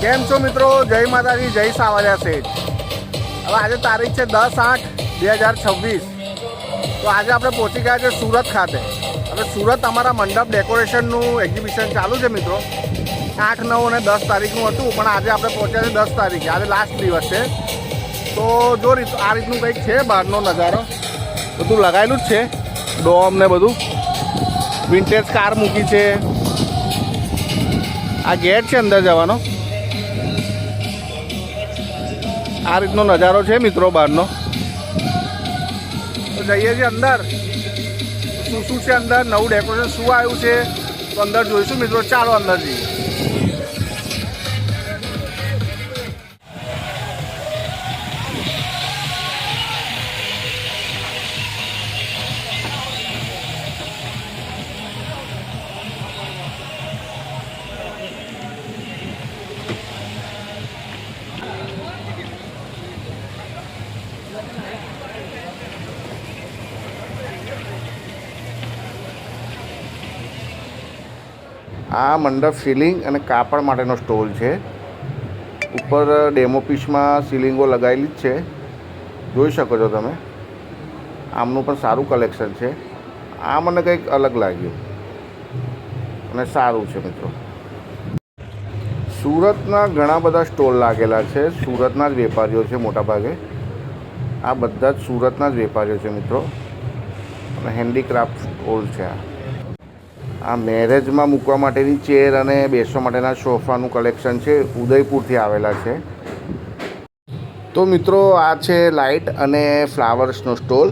કેમ છો મિત્રો? જય માતાજી, જય સાવરિયા શેઠ. હવે આજે તારીખ છે 10/8/2026. તો આજે આપણે પહોંચી ગયા છે સુરત ખાતે. હવે સુરત અમારા મંડપ ડેકોરેશનનું એક્ઝિબિશન ચાલુ છે મિત્રો. 8, 9 અને 10 તારીખનું હતું, પણ આજે આપણે પહોંચ્યા છે 10 તારીખે. આજે લાસ્ટ દિવસ છે. તો જો આ રીતનું કંઈક છે બહારનો નજારો. બધું લગાવેલું જ છે, ડોમ ને બધું. વિન્ટેજ કાર મૂકી છે. આ ગેટ છે અંદર જવાનો. આ રીતનો નજારો છે મિત્રો બહારનો. તો જઈએ છીએ અંદર. શું છે અંદર, નવું ડેકોરેશન શું આવ્યું છે તો અંદર જોઈશું મિત્રો. ચાલો અંદર જઈએ. આ મંડપ સીલિંગ અને કાપડ માટેનો સ્ટોલ છે. ઉપર ડેમો પીસમાં સીલિંગો લગાવેલી જ છે, જોઈ શકો છો તમે. આમનું પણ સારું કલેક્શન છે. આ મને કંઈક અલગ લાગ્યું અને સારું છે મિત્રો. સુરતના ઘણા બધા સ્ટોલ લાગેલા છે. સુરતના જ વેપારીઓ છે મોટાભાગે. આ બધા જ સુરતના જ વેપારીઓ છે મિત્રો. અને હેન્ડીક્રાફ્ટ સ્ટોલ છે. આ મેરેજમાં મૂકવા માટેની ચેર અને બેસવા માટેના સોફાનું કલેક્શન છે. ઉદયપુરથી આવેલા છે. તો મિત્રો આ છે લાઇટ અને ફ્લાવર્સનો સ્ટોલ.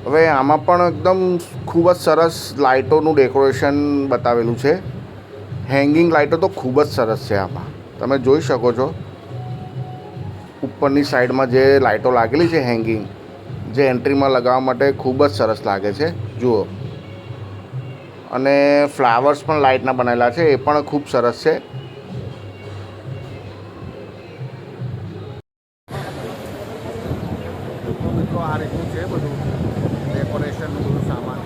હવે આમાં પણ એકદમ ખૂબ જ સરસ લાઇટોનું ડેકોરેશન બતાવેલું છે. હેંગિંગ લાઇટો તો ખૂબ જ સરસ છે. આમાં તમે જોઈ શકો છો ઉપરની સાઈડમાં જે લાઇટો લાગેલી છે હેંગિંગ, જે એન્ટ્રીમાં લગાવવા માટે ખૂબ જ સરસ લાગે છે. જુઓ. અને ફ્લાવર્સ પણ લાઇટના બનેલા છે, એ પણ ખૂબ સરસ છે. મિત્રો આ રીતનું છે બધું ડેકોરેશનનું બધું સામાન.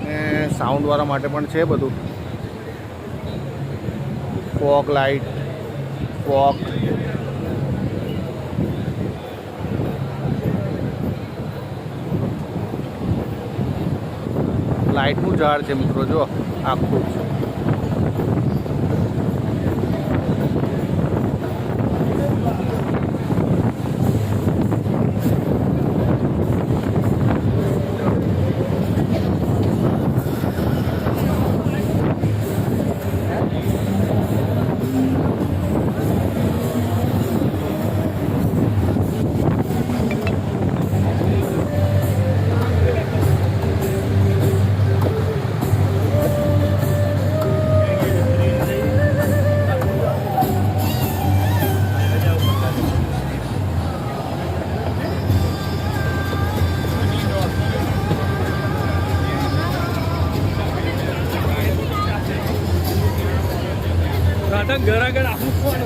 ને સાઉન્ડવાળા માટે પણ છે બધું. ફોગ લાઇટ, ફોગ, લાઇટનું ઝાડ છે મિત્રો. જો આખું છે. ઘર આગળ આવું કોણ?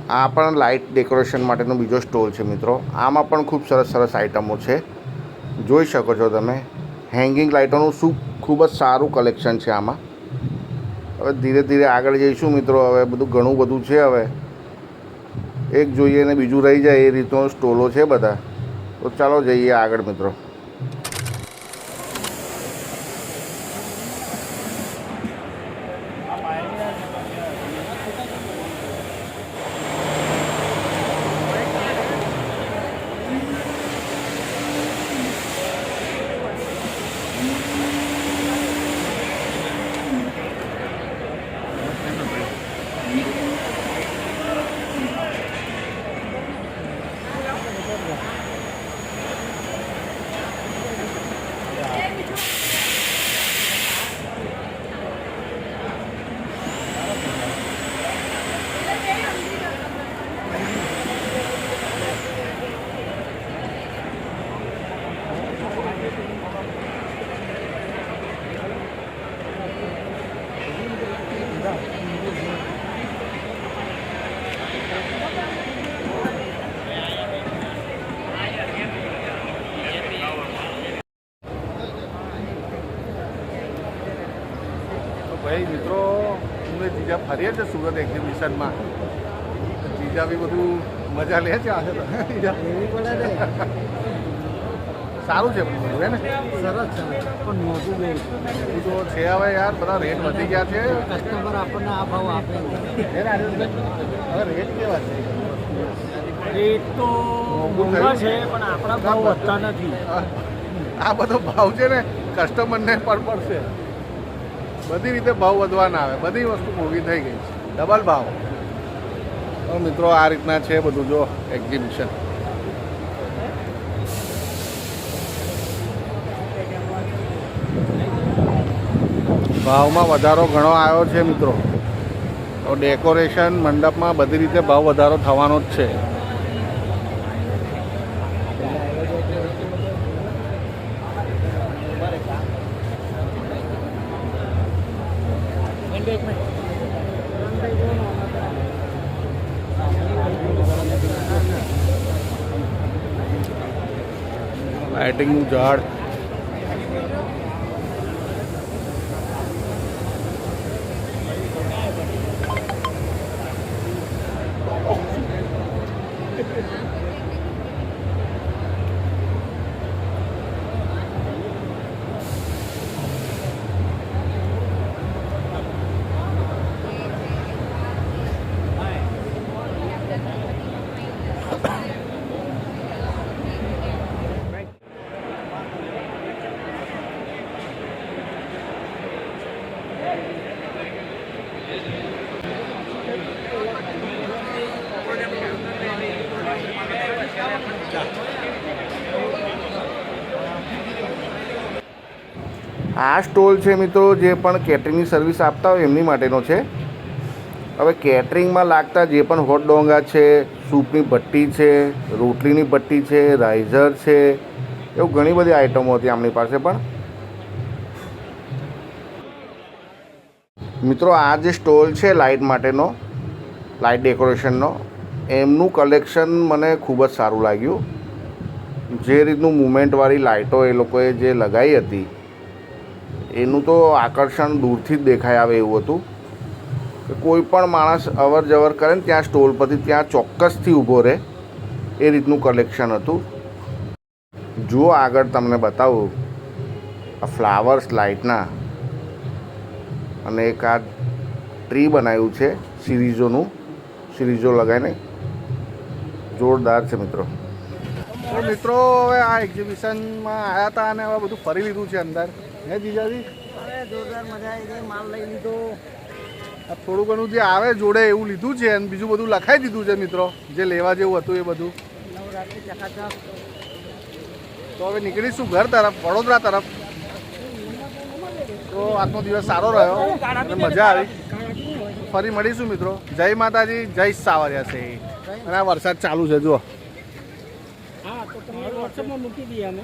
આ પણ લાઇટ ડેકોરેશન માટેનો બીજો સ્ટોલ છે મિત્રો. આમાં પણ ખૂબ સરસ સરસ આઇટમો છે, જોઈ શકો છો તમે. હેંગિંગ લાઇટોનું ખૂબ જ સારું કલેક્શન છે આમાં. હવે ધીરે ધીરે આગળ જઈશું મિત્રો. હવે બધું ઘણું બધું છે. હવે એક જોઈએ ને બીજું રહી જાય એ રીતનો સ્ટોલો છે બધા. તો ચાલો જઈએ આગળ મિત્રો. ભાઈ મિત્રો અમે જીજા ફરીએ છીએ સુરત એક્ઝિબિશનમાં. જીજા બી બધું મજા લે છે આજે તો. જીજા સારું છે બધું હે ને? સરસ છે પણ મોટું બહુ બધું તો છે હવે યાર, બધા રેટ વધી ગયા છે. કસ્ટમર આપણને આ ભાવ આપે હે ને રાજેશભાઈ? હવે રેટ કેવા છે? રેટ તો મોંઘા છે પણ આપણા ભાવ વધતા નથી. આ બધો ભાવ છે ને કસ્ટમરને પણ પડશે. બધી રીતે ભાવ વધવાના આવે, બધી વસ્તુ મોંઘી થઈ ગઈ છે, ડબલ ભાવ. તો મિત્રો આ રીતના છે બધું જો એક્ઝિબિશન. ભાવમાં વધારો ઘણો આવ્યો છે મિત્રો. તો ડેકોરેશન મંડપમાં બધી રીતે ભાવ વધારો થવાનો જ છે. લાઇટિંગનું ઝાડ, આ સ્ટોલ છે મિત્રો જે પણ કેટરિંગની સર્વિસ આપતા હોય એમની માટેનો છે. હવે કેટરિંગમાં લાગતા જે પણ હોટ ડોંગા છે, સૂપની ભઠ્ઠી છે, રોટલીની ભઠ્ઠી છે, રાઈઝર છે, એવું ઘણી બધી આઈટમો હતી આમની પાસે પણ. મિત્રો આ જે સ્ટોલ છે લાઇટ માટેનો, લાઇટ ડેકોરેશનનો, એમનું કલેક્શન મને ખૂબ જ સારું લાગ્યું. જે રીતનું મુવમેન્ટવાળી લાઇટો એ લોકોએ જે લગાવી હતી એનું તો આકર્ષણ દૂરથી જ દેખાઈ આવે એવું હતું કે કોઈ પણ માણસ અવર જવર કરે ને ત્યાં સ્ટોલ પરથી ત્યાં ચોક્કસથી ઊભો રહે એ રીતનું કલેક્શન હતું. જુઓ આગળ તમને બતાવું આ ફ્લાવર્સ લાઇટના, અને એક આ ટ્રી બનાવ્યું છે સિરીઝો લગાવીને, જોરદાર છે મિત્રો. તો મિત્રો હવે આ એક્ઝિબિશનમાં આવ્યા હતા અને હવે બધું ફરી લીધું છે અંદર. હે જીજાજી? જોરદાર મજા આવી ગઈ, માલ લઈ લીધો. થોડું ઘણું જે આવે જોડે એવું લીધું છે અને બીજું બધું લખાઈ દીધું છે મિત્રો, જે લેવા જેવું હતું એ બધું. નવરાત્રી ચકાચક. તો હવે નીકળીશું ઘર તરફ, વડોદરા તરફ. તો આજનો દિવસ સારો રહ્યો અને મજા આવી. ફરી મળીશું મિત્રો. જય માતાજી, જય સાવરિયા છે. અને આ વરસાદ ચાલુ છે જુઓ. હા તો તમે વોટ્સએપમાં મૂકી દઈએ અમે.